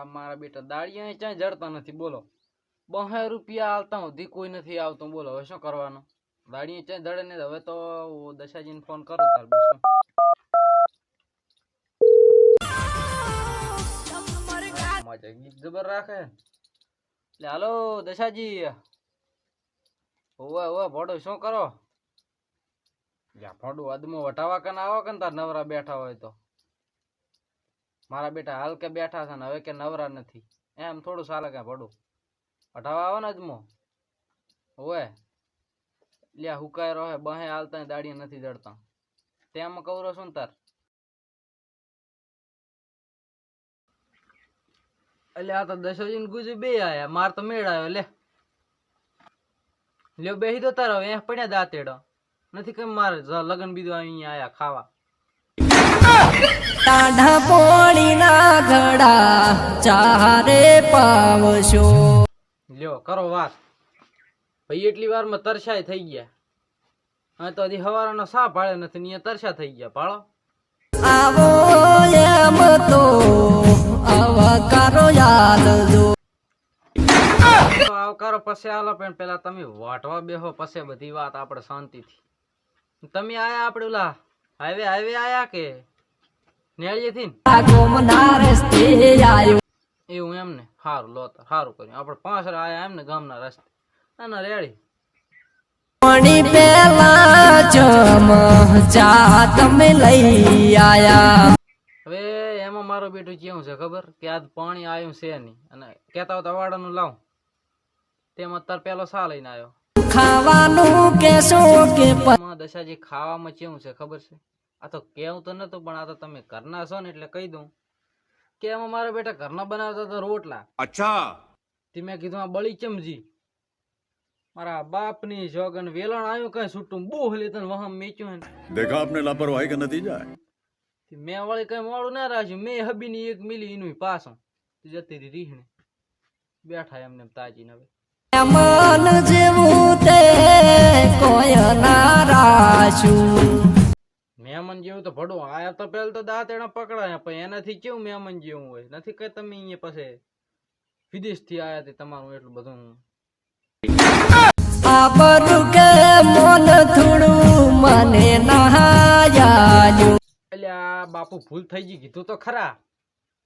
મારા બેટા દાળિયા ચાય જડતા નથી બોલો 2 રૂપિયા આવતા સુધી કોઈ નથી આવતું બોલો હવે શું કરવાનું દાળિયા ચાય જડે ને હવે તો દશાજીને ફોન કરું તાર બીજું મજા ગીત જબર રાખે એટલે હાલો દશાજી ઓવે ઓવે ભોડો શું કરો યા ભોડું અદમો વટાવા કન આવો કન તાર નવરા બેઠા હોય તો મારા બેટા હાલ કે બેઠા છે ને હવે કે નવરા નથી એમ થોડું ચાલે કે ભોડું વટાવા આવે ને અદમો ઓવે લ્યા હુકાય રહે બહે હાલતા દાડી નથી જડતા તેમ કવરો શું તાર એટલે આ તો દશોજી ને ગુજુ બે આયા માર તો મેળ આવ્યો લ્યો બેહી દો તારો એ પડ્યા દાંતેડો નથી કેમ મારે લગન બીજું અહીંયા આયા ખાવા ટાઢા પોણી ના ઘડા ચારે પાવશો લ્યો કરો વાત ભાઈ એટલી વાર માં તરસાય થઈ ગયા હા તો હજી હવારનો સા ભાળે નથી ને તરસા થઈ ગયા ભાળો આવો એમ તો આવકારો યાદ જો આવકારો પછી આલો પણ પેલા તમે વાટવા બેહો પછી બધી વાત આપણે શાંતિથી તમે આયા આપણે ઓલા હાઈવે આયા કે નેળીએ થી ગોમના રસ્તે આયો એવું એમને સારું લો સારું કર્યું આપણે 5 આયા એમને ગામના રસ્તે ના રેડી પાણી પેલા જમ ચા તમે લઈ આયા હવે એમાં મારું બેટું કેવું છે ખબર કે આજ પાણી આવ્યું છે નહીં અને કેતા હોય તો વાડાનું લાવ તેમાં તાર પેલો સા લઈને આવ્યો ખાવાનું કેસો કે દશાજી ખાવામાં કેવું છે ખબર છે આ તો કેવું તો નતું પણ આ તો તમે ઘરના છો ને એટલે કહી દઉં કે એમાં મારા બેટા ઘરના બનાવતા હતા રોટલા અચ્છા તે મેં કીધું આ બળી ચમજી મારા બાપની જોગન વેલણ આવ્યું કઈ છૂટું બોહ લેતા વહાં મેચ્યું देखा आपने लापरवाही का नतीजा है મેં વળી કઈ મોડું ના રાખ્યું મેં હબીની એક મિલી એનું પાછું જતી રહી રીહણે બેઠા એમને તાજી ને હવે મન જેવું તે કોઈ ના રાશું મહેમાન જેવું તો ભડું આયા તો પેલા તો દાંત એના પકડાય પણ એનાથી કેવું મહેમાન જેવું હોય નથી કઈ તમે અહીંયા પછી વિદેશ થી આયા તે તમારું એટલું બધું આબરૂ કે મન થોડું મને નહાયા એટલે આ બાપુ ભૂલ થઈ ગઈ કીધું તો ખરા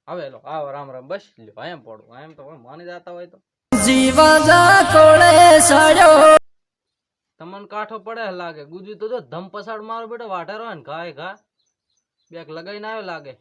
હવે લો આવો રામ રામ બસ લ્યો એમ પડું એમ તો માની જતા હોય તો જીવા જા કોળે સડ્યો તમને કાઠો પડે લાગે ગુજુ તો જો ધમ પસાડ મારો બેટો વાઢારો હોય ને ઘા બેક લગાઈને આવ્યો લાગે